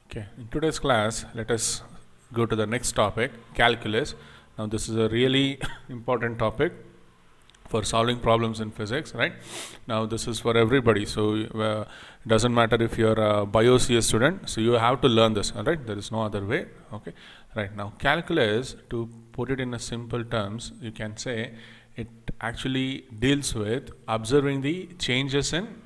Okay, in today's class, let us go to the next topic, calculus. Now, this is a really important topic for solving problems in physics, right? Now, this is for everybody, so it doesn't matter if you're a bio-CS student, so you have to learn this, all right? There is no other way, okay? Right, now, calculus, to put it in a simple terms, you can say it actually deals with observing the changes in,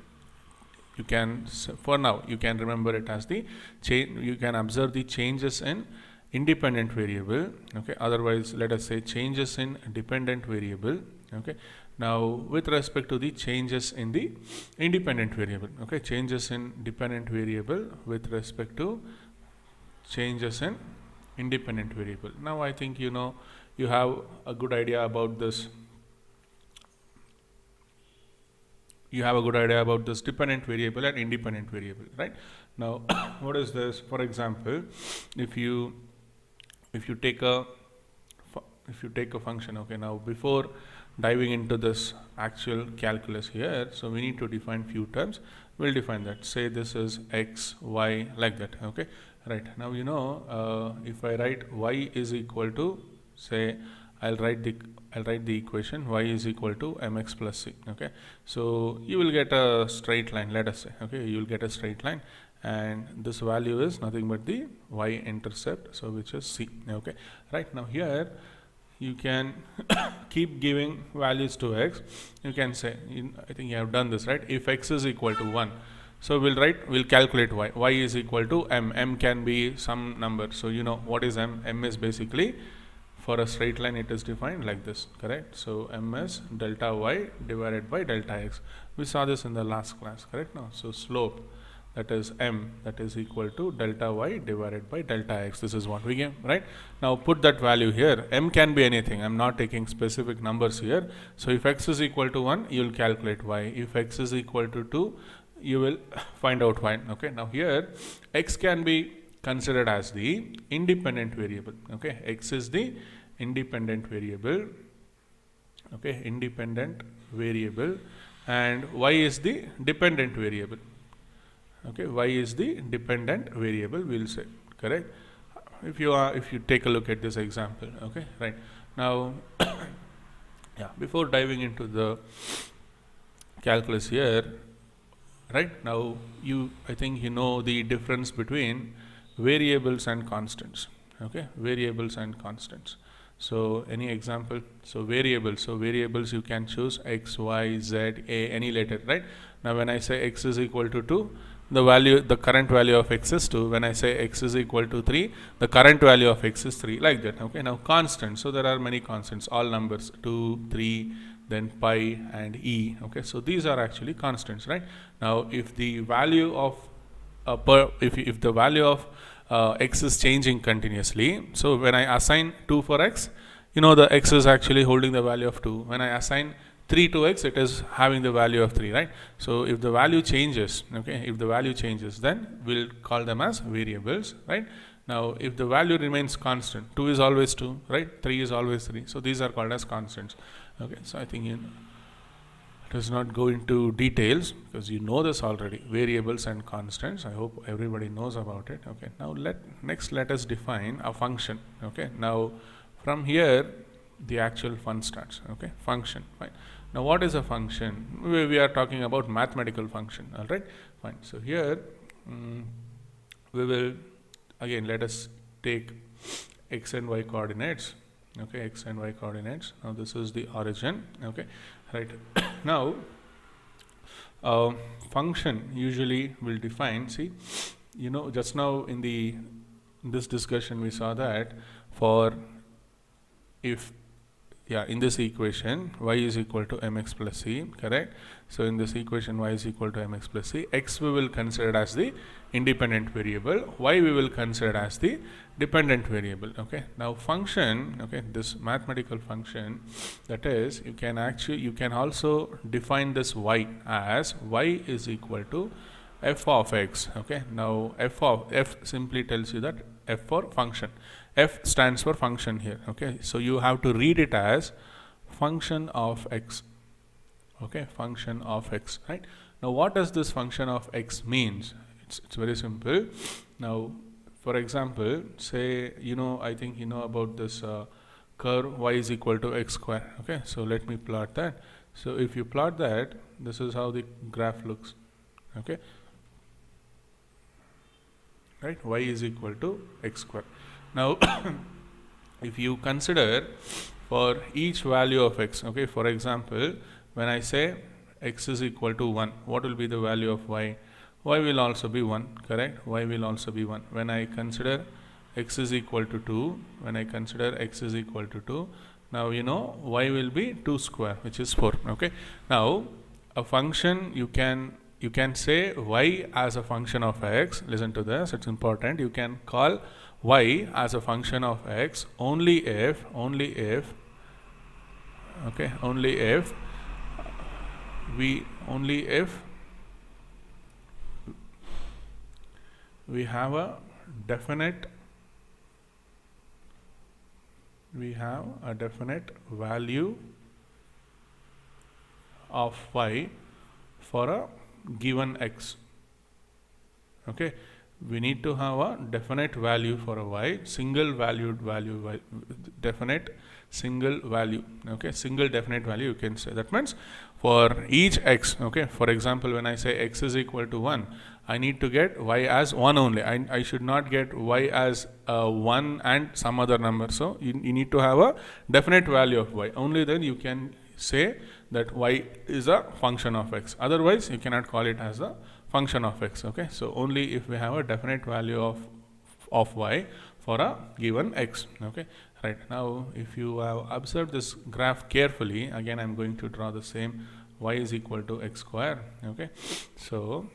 you can, for now, you can remember it as the you can observe the changes in independent variable, okay? Otherwise, let us say changes in dependent variable, okay? Now, with respect to the changes in the independent variable, okay? Changes in dependent variable with respect to changes in independent variable. Now, I think you have a good idea about this. You have a good idea about this dependent variable and independent variable, right? Now, what is this? For example, if you take a function, okay? Now, before diving into this actual calculus here, so we need to define few terms. We'll define that. Say this is x, y, like that, okay? Right. Now, if I write y is equal to, say, I'll write the equation y is equal to mx plus c, okay? So you will get a straight line, let us say, okay? You will get a straight line, and this value is nothing but the y-intercept, so which is c, okay? Right, now here you can keep giving values to x. You can say, I think you have done this, right? If x is equal to 1, so we'll calculate y is equal to m can be some number. So what is m is basically, for a straight line it is defined like this, correct? So m is delta y divided by delta x. We saw this in the last class, correct? Now, so slope, that is m, that is equal to delta y divided by delta x. This is what we get, right? Now put that value here. M can be anything. I'm not taking specific numbers here. So if x is equal to 1, you will calculate y. If x is equal to 2, you will find out y, okay? Now here x can be considered as the independent variable, okay? X is the independent variable, okay? Independent variable, and y is the dependent variable, okay? Y is the dependent variable, we'll say, correct? If you take a look at this example, okay? Right, now yeah, before diving into the calculus here, right, now I think you know the difference between variables and constants, okay? Variables and constants. So any example? So variables you can choose x, y, z, a, any letter, right? Now when I say x is equal to 2, the current value of x is 2. When I say x is equal to 3, the current value of x is 3, like that, okay? Now constants, so there are many constants, all numbers, 2, 3, then pi and e, okay? So these are actually constants, right? Now if the value of if the value of x is changing continuously, so when I assign 2 for x, the x is actually holding the value of 2. When I assign 3 to x, it is having the value of 3, right? So if the value changes, okay, if the value changes, then we'll call them as variables, right? Now if the value remains constant, 2 is always 2, right? 3 is always 3, so these are called as constants, okay? So I think does not go into details because you know this already, variables and constants. I hope everybody knows about it, okay? Now next let us define a function, okay? Now from here the actual fun starts, okay? Function, fine. Now what is a function? We are talking about mathematical function, all right? Fine. So here we will, again, let us take x and y coordinates, okay? X and y coordinates. Now this is the origin, okay? Right. Now function usually will define, see, just now in this discussion we saw that for in this equation y is equal to mx plus c, correct? So in this equation y is equal to mx plus c, x we will consider as the independent variable, y we will consider as the dependent variable, okay? Now function, okay, this mathematical function, that is, you can also define this y as y is equal to f of x, okay? Now f simply tells you that f for function. F stands for function here, okay? So you have to read it as function of x, okay? Function of x, right? Now what does this function of x means? It's very simple. Now for example, say, I think you know about this curve y is equal to x square. Okay, so let me plot that. So if you plot that, this is how the graph looks. Okay, right, y is equal to x square. Now if you consider for each value of x, okay, for example, when I say x is equal to 1, what will be the value of y? Y will also be 1, correct? Y will also be 1. When I consider x is equal to 2, when I consider x is equal to 2, now y will be 2 square, which is 4. Okay, now a function, you can say y as a function of x. Listen to this, it's important. You can call y as a function of x only if we have a definite value of y for a given x. Okay, we need to have a definite value for a y, single valued value, definite single value. Okay, single definite value, you can say. That means for each x, okay, for example, when I say x is equal to 1, I need to get y as 1 only. I should not get y as 1 and some other number. So you need to have a definite value of y. Only then you can say that y is a function of x. Otherwise, you cannot call it as a function of x. Okay, so only if we have a definite value of y for a given x. Okay, right. Now if you have observed this graph carefully, again I'm going to draw the same. Y is equal to x square. Okay, so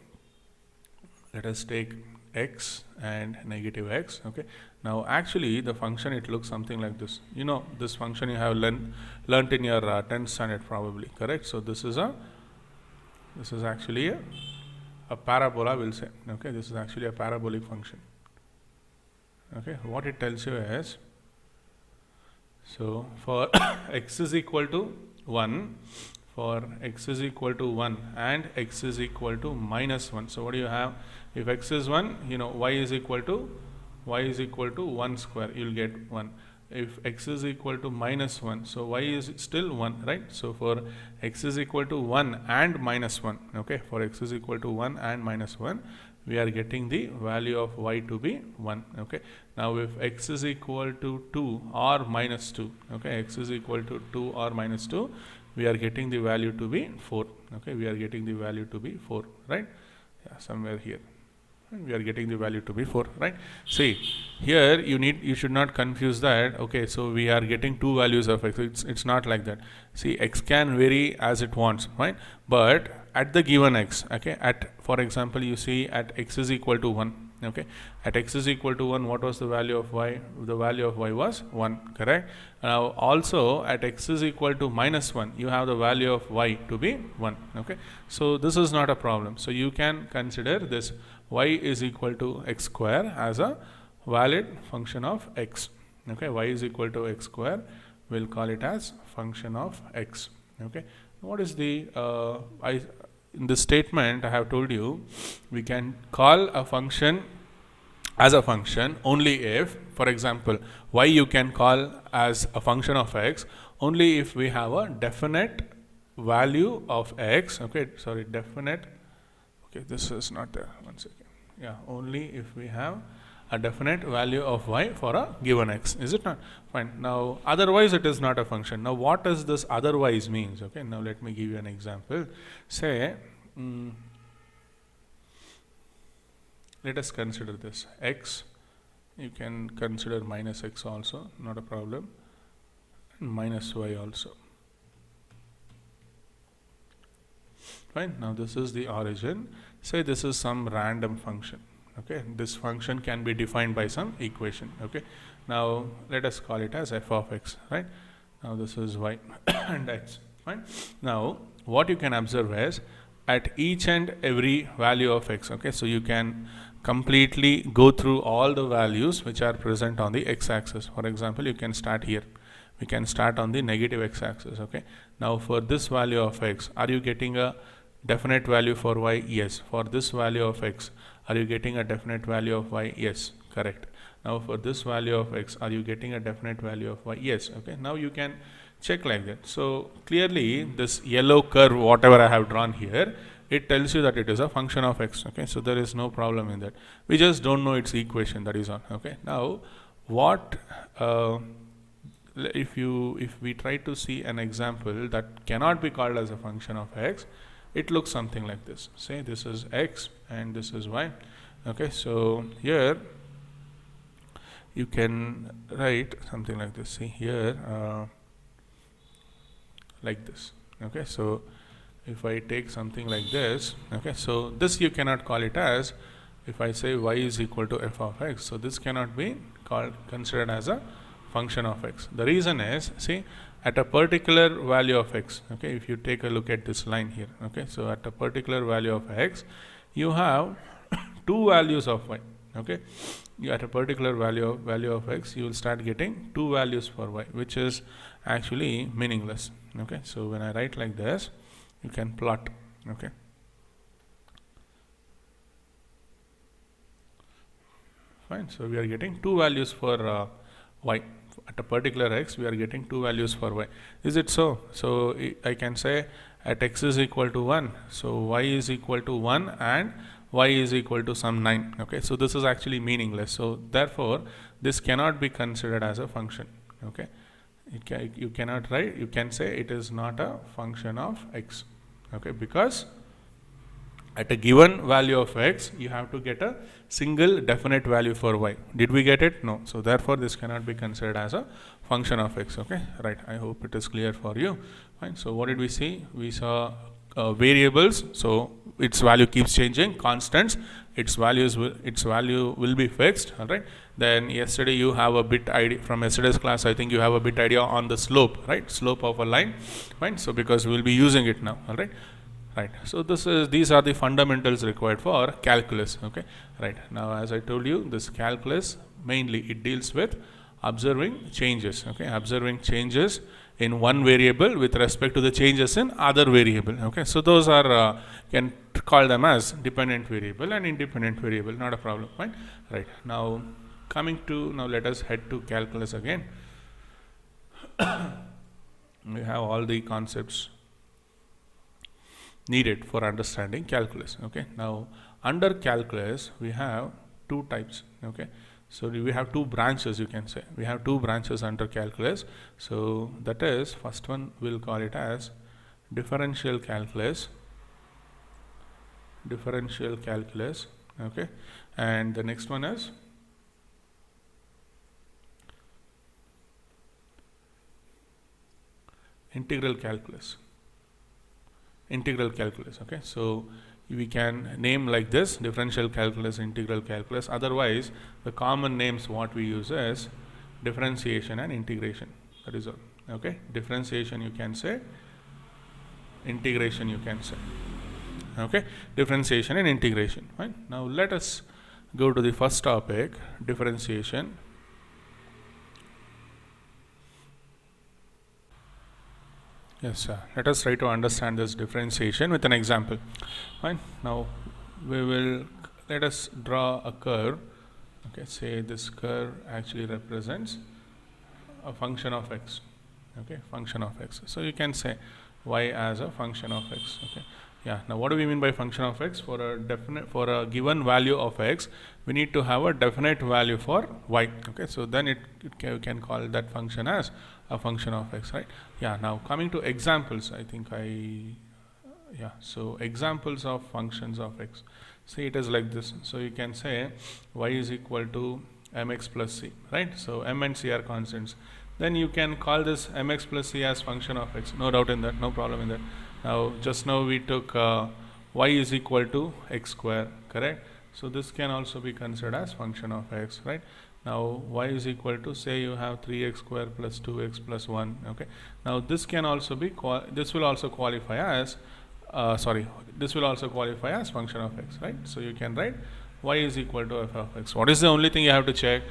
let us take x and negative x. Okay, now actually the function, it looks something like this. This function you have learnt in your 10th standard probably, correct? So this is actually a parabola, we'll say. Okay, this is actually a parabolic function. Okay, what it tells you is, so for x is equal to 1, for x is equal to 1 and x is equal to minus 1. So what do you have? If x is 1, y is equal to 1 square, you'll get 1. If x is equal to minus 1, so y is still 1, right? So for x is equal to 1 and minus 1, okay, for x is equal to 1 and minus 1, we are getting the value of y to be 1. Okay, now if x is equal to 2 or minus 2, okay, x is equal to 2 or minus 2, we are getting the value to be 4. Okay, we are getting the value to be 4, right? Yeah, somewhere here we are getting the value to be 4, right? See, here you should not confuse that. Okay, so we are getting two values of x. It's not like that. See, x can vary as it wants, right? But at the given x, okay, for example, you see at x is equal to 1. Okay, at x is equal to 1, what was the value of y? The value of y was 1, correct? Now also at x is equal to minus 1, you have the value of y to be 1. Okay, so this is not a problem. So you can consider this y is equal to x square as a valid function of x. Okay, y is equal to x square, we'll call it as function of x. Okay, what is the in this statement I have told you, we can call a function as a function only if, for example, y you can call as a function of x only if we have a definite value of x. Okay, sorry, definite. Okay, this is not there. One second. Yeah, only if we have a definite value of y for a given x. Is it not? Fine. Now, otherwise it is not a function. Now, what does this otherwise means? Okay, now let me give you an example. Say, let us consider this x. You can consider minus x also, not a problem. And minus y also. Fine. Now, this is the origin. Say this is some random function. Okay, this function can be defined by some equation. Okay, now let us call it as f of x, right? Now this is y and x, right? Now what you can observe is at each and every value of x, okay, so you can completely go through all the values which are present on the x-axis. For example, you can start here. We can start on the negative x-axis. Okay, now for this value of x, are you getting a definite value for y? Yes. For this value of x, are you getting a definite value of y? Yes, Correct. Now for this value of x, are you getting a definite value of y? Yes. Okay. Now you can check like that. So clearly this yellow curve, whatever I have drawn here, it tells you that it is a function of x. Okay. So there is no problem in that. We just don't know its equation, that is all. Okay. Now what if we try to see an example that cannot be called as a function of x, it looks something like this. Say this is x and this is y. Okay. So here you can write something like this. See here, like this. Okay. So if I take something like this, okay, so this you cannot call it as, if I say y is equal to f of x, so this cannot be considered as a function of x. The reason is, see, at a particular value of x, okay, if you take a look at this line here, okay, so at a particular value of x, you have two values of y. Okay, at a particular value of x, you will start getting two values for y, which is actually meaningless. Okay, so when I write like this, you can plot. Okay, fine. So we are getting two values for y. At a particular x, we are getting two values for y. Is it so? So I can say at x is equal to 1, so y is equal to 1 and y is equal to some 9. Okay, so this is actually meaningless. So therefore this cannot be considered as a function. Okay, you cannot write, you can say it is not a function of x. Okay, because at a given value of x, you have to get a single definite value for y. Did we get it? No. So therefore this cannot be considered as a function of x. Okay, right. I hope it is clear for you. Fine. So what did we see? We saw variables. So its value keeps changing. Constants, its value will be fixed. All right. Then yesterday you have a bit idea from yesterday's class. I think you have a bit idea on the slope, right? Slope of a line. Fine. So because we will be using it now. All right. Right. So these are the fundamentals required for calculus. Okay. Right. Now as I told you, this calculus mainly it deals with observing changes. Okay. Observing changes in one variable with respect to the changes in other variable. Okay. So those are can call them as dependent variable and independent variable. Not a problem. Right. Right. Now let us head to calculus again. We have all the concepts needed for understanding calculus. Okay. Now under calculus we have two types. Okay. So we have two branches, you can say. We have two branches under calculus. So that is, first one we'll call it as differential calculus. Differential calculus. Okay. And the next one is integral calculus. Integral calculus. Okay. So we can name like this: differential calculus, integral calculus. Otherwise the common names what we use is differentiation and integration. That is all. Okay. Differentiation you can say, integration you can say. Okay. Differentiation and integration. Right. Now let us go to the first topic, differentiation. Yes, sir. Let us try to understand this differentiation with an example. Fine. Now let us draw a curve. Okay, say this curve actually represents a function of x. Okay, function of x. So you can say y as a function of x. Okay. Yeah. Now what do we mean by function of x? For a given value of x, we need to have a definite value for y. Okay. So then you can call that function as a function of x, right? Yeah. Now coming to examples, so examples of functions of x. See, it is like this. So you can say y is equal to mx plus c, right? So m and c are constants. Then you can call this mx plus c as function of x. No doubt in that. No problem in that. Now just now we took y is equal to x square, correct? So this can also be considered as function of x, right? Now y is equal to, say you have 3x square plus 2x plus 1. Okay. Now this can also be this will also qualify as this will also qualify as function of x, right? So you can write y is equal to f of x. What is the only thing you have to check?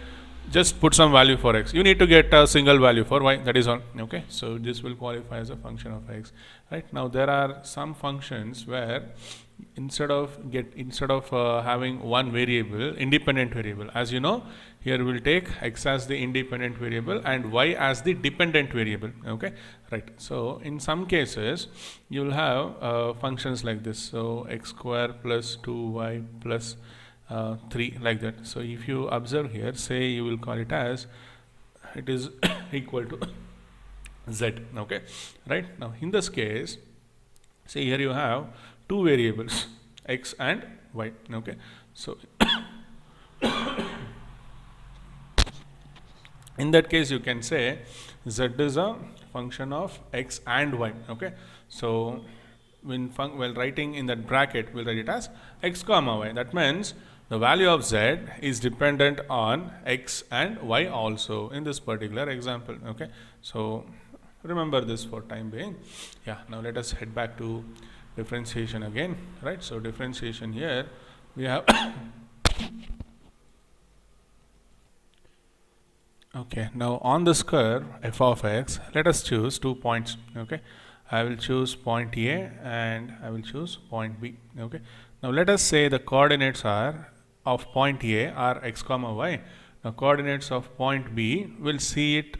Just put some value for x. You need to get a single value for y. That is all. Okay. So this will qualify as a function of x. Right. Now there are some functions where instead of having one variable, independent variable, as you know, here we'll take x as the independent variable and y as the dependent variable. Okay, right. So in some cases you will have functions like this, so x square plus 2y plus 3, like that. So if you observe here, say you will call it as it is equal to z. Okay, right. Now in this case, see here you have two variables, x and y. Okay, so in that case you can say z is a function of x and y. Okay, so while writing in that bracket, we'll write it as x comma y. That means the value of z is dependent on x and y also in this particular example. Okay, so remember this for time being. Yeah, now let us head back to differentiation again, right? So differentiation, here we have okay, now on this curve f of x, let us choose 2 points. Okay, I will choose point A and I will choose point B. Okay, now let us say the coordinates are of point A are x comma y. Now coordinates of point B, we'll see it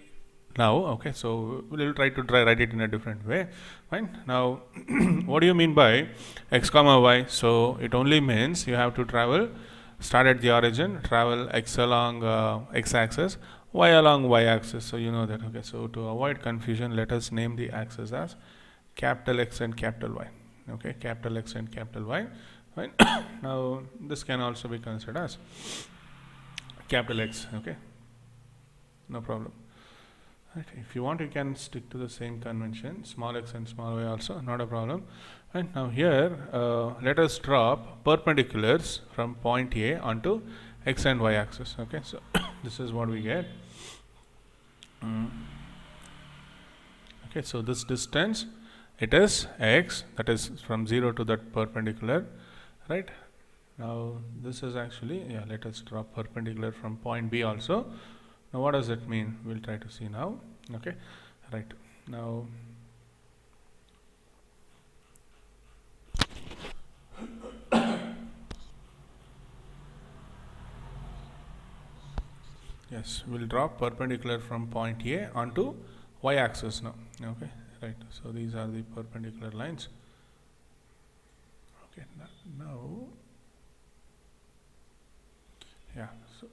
now. Okay, so we'll try to write it in a different way. Fine. Now what do you mean by x comma y? So it only means you have to start at the origin, travel x along x-axis, y along y-axis. So you know that. Okay, so to avoid confusion, let us name the axis as capital X and capital Y. Okay, capital X and capital Y. Fine. Now this can also be considered as capital X. Okay, no problem. Right. If you want, you can stick to the same convention, small x and small y also, not a problem. And now here let us drop perpendiculars from point A onto x and y axis. Okay, so this is what we get. Okay, so this distance, it is x, that is from 0 to that perpendicular, right? Now this is actually, yeah, let us drop perpendicular from point B also. Now what does it mean? We'll try to see now. Okay, right. Now yes, we'll drop perpendicular from point A onto y axis now. Okay, right. So these are the perpendicular lines. Okay, now yeah, so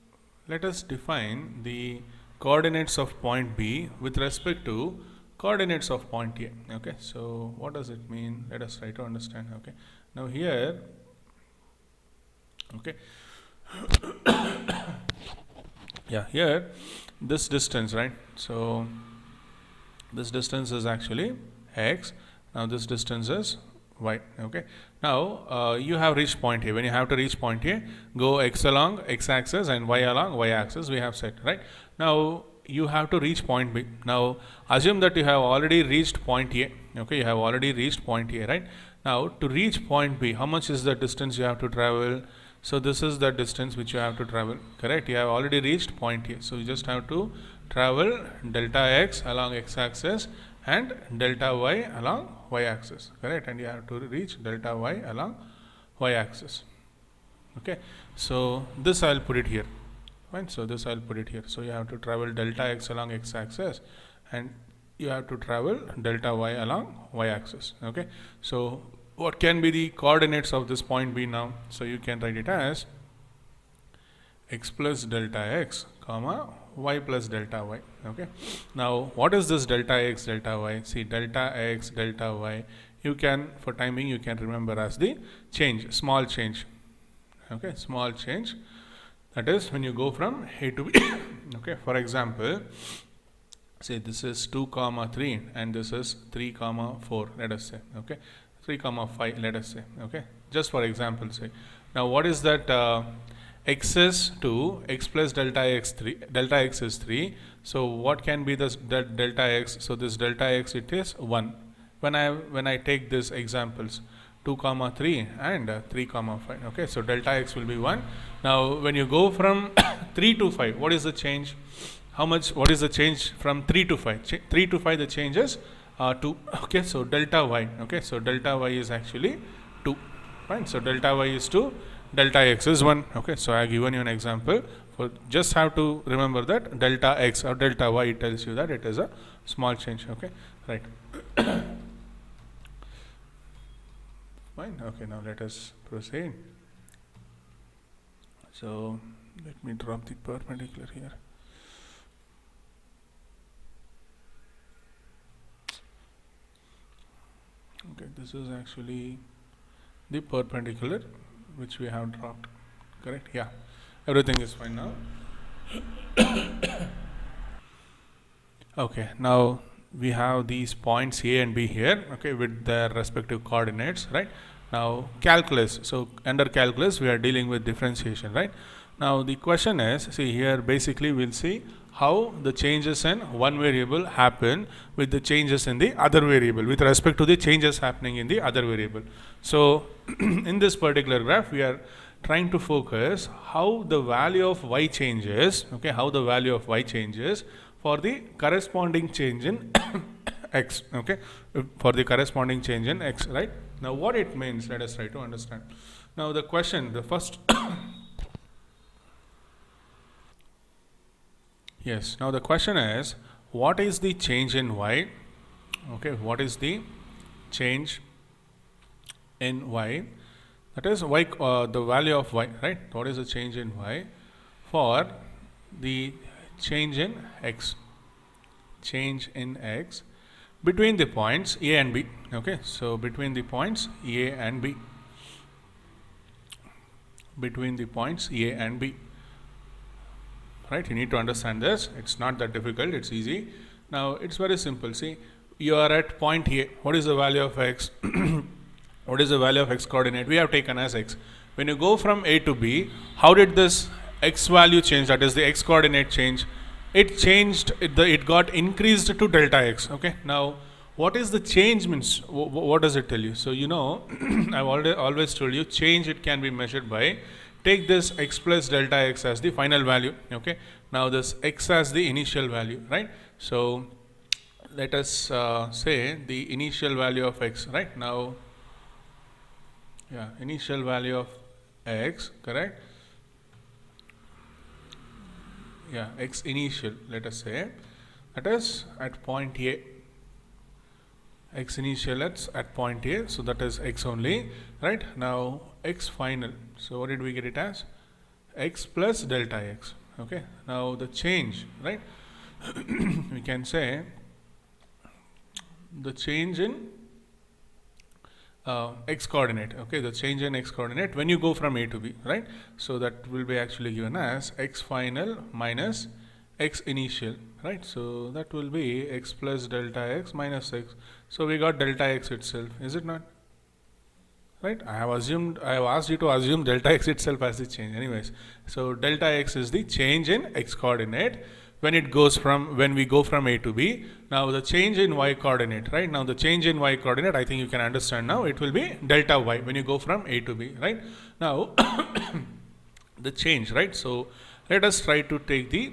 let us define the coordinates of point B with respect to coordinates of point A. Okay, so what does it mean? Let us try to understand. Okay, now here, okay, yeah, here this distance, right? So this distance is actually x. Now this distance is y. Okay, now you have reached point A. When you have to reach point A, go x along x-axis and y along y-axis, we have set, right? Now you have to reach point B. Now assume that you have already reached point A. Okay, you have already reached point A, right? Now to reach point B, how much is the distance you have to travel? So this is the distance which you have to travel, correct? You have already reached point A, so you just have to travel delta x along x-axis and delta y along y-axis, correct? And you have to reach delta y along y-axis. Okay, so this I will put it here. Fine, so this I will put it here. So you have to travel delta x along x-axis and you have to travel delta y along y-axis. Okay, so what can be the coordinates of this point B now? So you can write it as x plus delta x comma y plus delta y. Okay, now what is this delta x delta y? See, delta x delta y, you can, for timing, you can remember as the change, small change. Okay, small change, that is when you go from A to B. Okay, for example, say this is 2 comma 3 and this is 3 comma 4, let us say. Okay, 3 comma 5, let us say. Okay, just for example say. Now what is that? X is 2, x plus delta x 3, delta x is 3. So what can be this delta x? So this delta x, it is 1. When I take these examples, 2 comma 3 and 3 comma 5. Okay, so delta x will be 1. Now when you go from 3 to 5, what is the change? How much? What is the change from 3 to 5? 3 to 5, the change is 2. Okay, so delta y. Okay, so delta y is actually 2. Fine. So delta y is 2, delta x is 1. Okay. So I have given you an example. For just have to remember that delta x or delta y tells you that it is a small change. Okay. Right. Fine. Okay. Now let us proceed. So let me drop the perpendicular here. Okay, this is actually the perpendicular which we have dropped. Correct? Yeah. Everything is fine now. Okay, now we have these points A and B here, okay, with their respective coordinates, right? Now calculus, so under calculus we are dealing with differentiation, right? Now the question is, see here basically we'll see how the changes in one variable happen with the changes in the other variable with respect to the changes happening in the other variable. So in this particular graph we are trying to focus how the value of y changes, okay, how the value of y changes for the corresponding change in x, okay, for the corresponding change in x, right? Now what it means, let us try to understand. Now the question, the first yes, now the question is, what is the change in y? Okay, what is the change in y? That is y, the value of y, right? What is the change in y for the change in x? Change in x between the points A and B. Okay, so between the points A and B. Between the points A and B. Right, you need to understand this. It's not that difficult, it's easy. Now it's very simple. See, you are at point A. What is the value of x? What is the value of x coordinate? We have taken as x. When you go from A to B, how did this x value change? That is the x coordinate change. It changed, it got increased to delta x. Okay, now what is the change means? What does it tell you? So you know, I've always told you, change it can be measured by, take this x plus delta x as the final value. Okay, now this x as the initial value, right? So let us say the initial value of x, right? Now, yeah, initial value of x, correct? Yeah, x initial, let us say, that is at point A. X initial at point A, so that is x only, right? Now x final, so what did we get it as? X plus delta x. Okay, now the change, right? We can say the change in x coordinate. Okay, the change in x coordinate when you go from A to B, right? So that will be actually given as x final minus x initial, right? So that will be x plus delta x minus x. So we got delta x itself, is it not? Right? I have asked you to assume delta x itself as the change. Anyways, so delta x is the change in x coordinate when we go from A to B. Now the change in y coordinate, right? Now the change in y coordinate, I think you can understand now, it will be delta y when you go from A to B, right? Now the change, right? So let us try to take the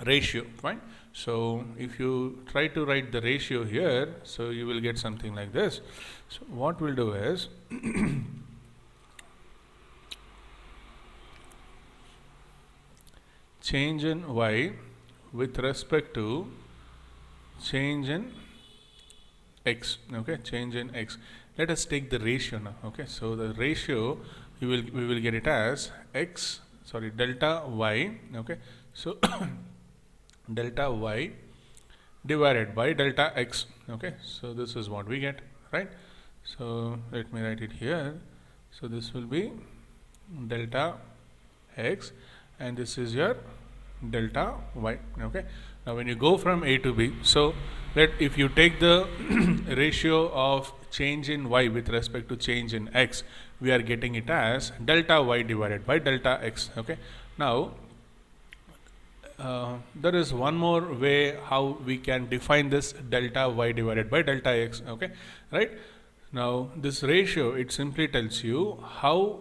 ratio, fine? So if you try to write the ratio here, so you will get something like this. So what we'll do is change in y with respect to change in x. Okay, change in x. Let us take the ratio now. Okay, so the ratio we will get it as delta y. Okay, so delta y divided by delta x. Okay, so this is what we get, right? So let me write it here. So this will be delta x and this is your delta y. Okay, now when you go from A to B, so if you take the ratio of change in y with respect to change in x, we are getting it as delta y divided by delta x. Okay, now there is one more way how we can define this delta y divided by delta x. Okay, right? Now this ratio, it simply tells you how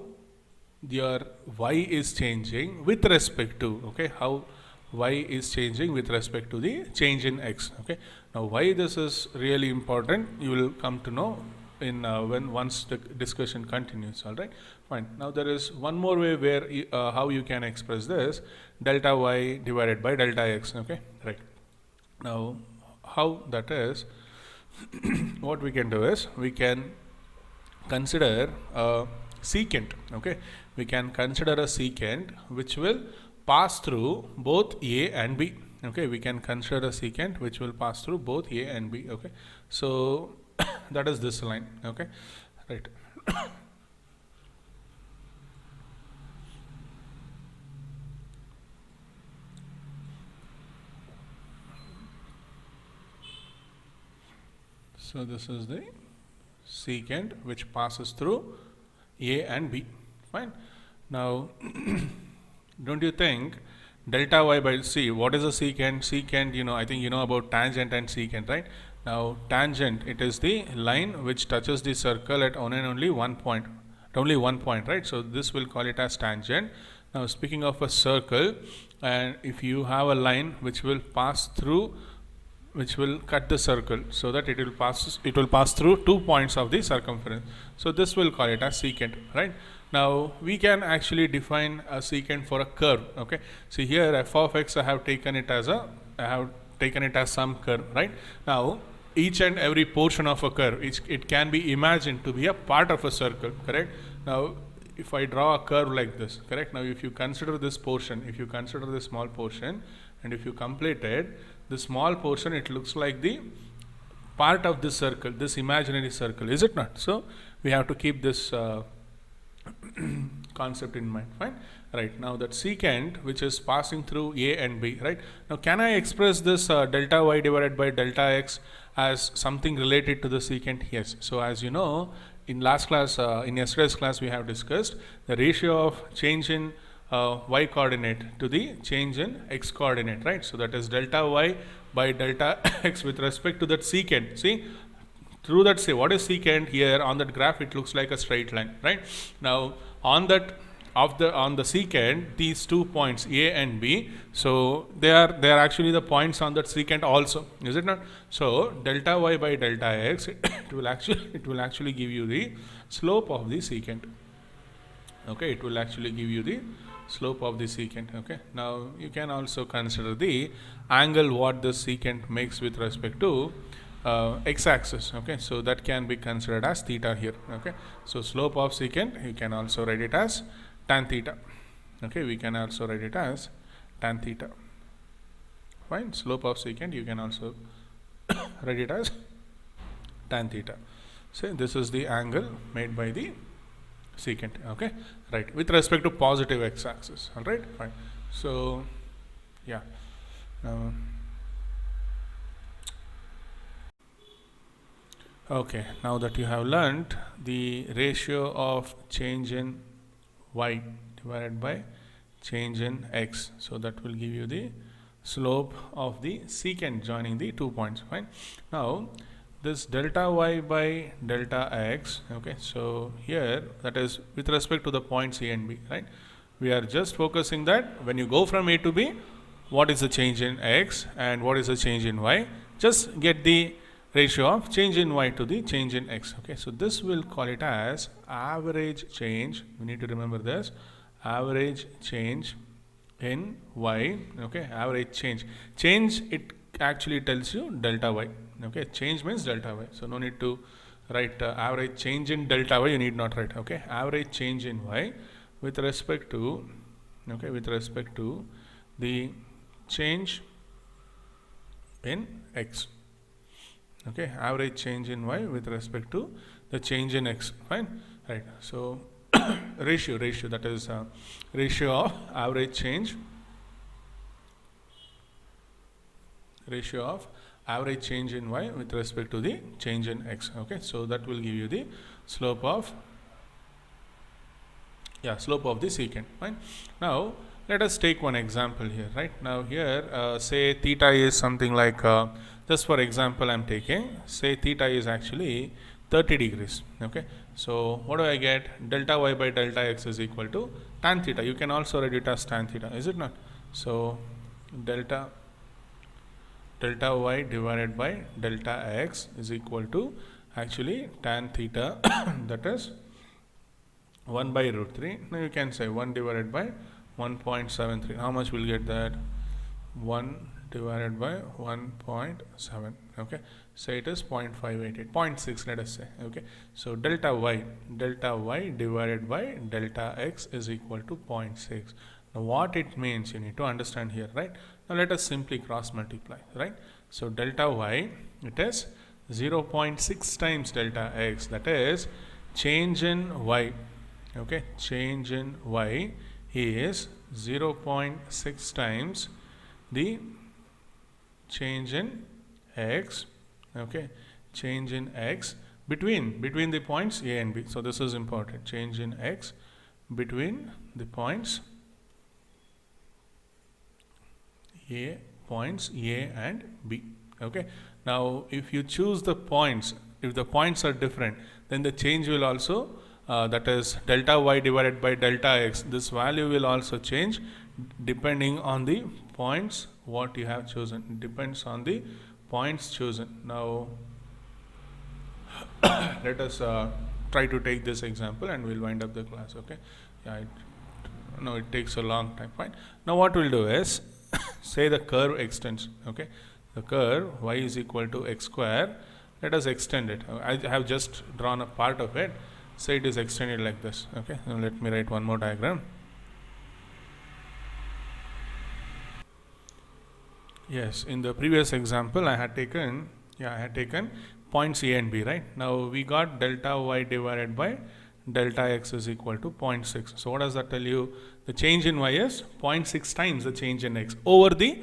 your y is changing with respect to, okay, how y is changing with respect to the change in x. Okay, now why this is really important, you will come to know in when once the discussion continues. All right, fine. Now there is one more way where how you can express this delta y divided by delta x. Okay, right. Now how that is, what we can do is we can consider a secant. Okay, we can consider a secant which will pass through both a and b. Okay, we can consider a secant which will pass through both a and b. Okay, so that is this line. Okay, right. So this is the secant which passes through a and b. Fine. Now don't you think delta y by c, what is a secant? Secant, I think you know about tangent and secant, right? Now tangent, it is the line which touches the circle at only one point, right? So this will call it as tangent. Now speaking of a circle, and if you have a line which will pass through, which will cut the circle, so that it will pass through 2 points of the circumference. So this will call it as secant, right? Now we can actually define a secant for a curve. Okay, see here f of x I have taken it as some curve, right? Now each and every portion of a curve, it can be imagined to be a part of a circle, correct? Now if I draw a curve like this, correct? Now if you consider this portion, if you consider this small portion, and if you complete it, the small portion, it looks like the part of this circle, this imaginary circle, is it not? So we have to keep this concept in mind. Fine, right? Now that secant which is passing through a and b, right? Now can I express this delta y divided by delta x as something related to the secant? Yes. So as you know, in last class, in yesterday's class, we have discussed the ratio of change in y coordinate to the change in x coordinate, right? So that is delta y by delta x with respect to that secant. See, through that, say what is secant here on that graph, it looks like a straight line, right? Now on that on the secant, these 2 points a and b, so they are actually the points on that secant also, is it not? So delta y by delta x, it will actually give you the slope of the secant. Okay, it will actually give you the slope of the secant. Okay, now you can also consider the angle what the secant makes with respect to x-axis. Okay, so that can be considered as theta here. Okay, so slope of secant, you can also write it as tan theta. Okay, we can also write it as tan theta. Fine, slope of secant, you can also write it as tan theta. Say this is the angle made by the secant. Okay, right, with respect to positive x-axis. All right, fine. So yeah, okay, now that you have learnt the ratio of change in y divided by change in x, so that will give you the slope of the secant joining the 2 points. Fine. Now this delta y by delta x, okay, so here that is with respect to the points a and b, right? We are just focusing that when you go from a to b, what is the change in x and what is the change in y, just get the ratio of change in y to the change in x. Okay, so this will call it as average change. We need to remember this, average change in y. Okay, average change, it actually tells you delta y. Okay, change means delta y, so no need to write average change in delta y, you need not write. Okay, average change in y with respect to, okay, with respect to the change in x. Okay, average change in y with respect to the change in x. Fine, right? So ratio, that is ratio of average change, ratio of average change in y with respect to the change in x. Okay, so that will give you the slope of, slope of the secant. Fine. Now let us take one example here. Right now here, say theta is something like just for example, I'm taking, say theta is actually 30 degrees. Okay, so what do I get? Delta y by delta x is equal to tan theta. You can also write it as tan theta, is it not? So delta y divided by delta x is equal to actually tan theta that is 1 by root 3. Now you can say 1 divided by 1.73. How much will get that? 1 divided by 1.7. Okay, so it is 0.588, 0.6 let us say. Okay, so delta y divided by delta x is equal to 0.6. Now what it means you need to understand here, right? Now let us simply cross multiply, right? So delta y, it is 0.6 times delta x, that is change in y. Okay, change in y is 0.6 times the change in x. Okay, change in x between the points a and b. So this is important, change in x between the points a and b. Okay, now if you choose the points, if the points are different, then the change will also that is delta y divided by delta x, this value will also change depending on the points what you have chosen. It depends on the points chosen. Now let us try to take this example and we'll wind up the class. Okay, yeah, it takes a long time. Fine. Now what we'll do is say the curve extends. Okay, the curve y is equal to x square, let us extend it. I have just drawn a part of it. Say it is extended like this. Okay, now let me write one more diagram. Yes, in the previous example I had taken points a and b, right? Now we got delta y divided by delta x is equal to 0.6. So what does that tell you? The change in y is 0.6 times the change in x over the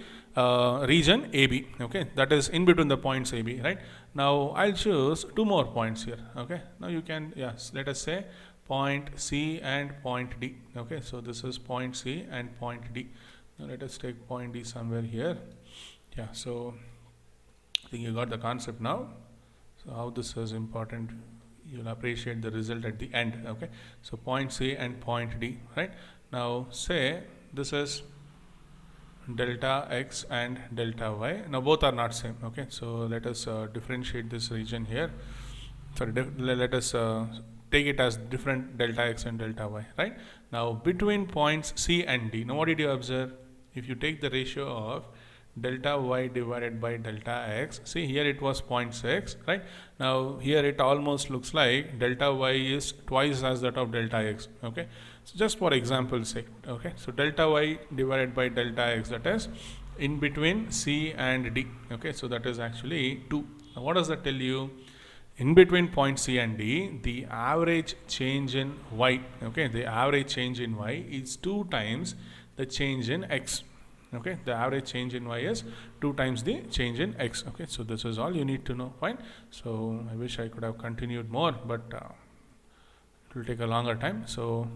region AB. Okay, that is in between the points AB, right? Now I'll choose two more points here. Okay, now you can, yes, let us say point C and point D. Okay, so this is point C and point D. Now let us take point D somewhere here. Yeah, so I think you got the concept now. So how this is important, you'll appreciate the result at the end. Okay, so point C and point D, right? Now say this is delta x and delta y. Now both are not same. Okay, so let us differentiate this region here. Sorry, let us take it as different delta x and delta y, right? Now between points C and D, now what did you observe? If you take the ratio of delta y divided by delta x, see here it was 0.6, right? Now here it almost looks like delta y is twice as that of delta x. Okay, so just for example's sake. Okay, so delta y divided by delta x, that is in between C and D. Okay, so that is actually 2. Now what does that tell you? In between point C and D, the average change in y, okay, the average change in y is 2 times the change in x. Okay, the average change in y is 2 times the change in x. Okay, so this is all you need to know. Fine. So I wish I could have continued more, but it will take a longer time. So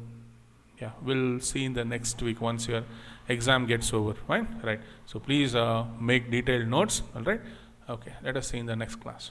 yeah, we'll see in the next week once your exam gets over. Fine, right? So please make detailed notes. All right. Okay, let us see in the next class.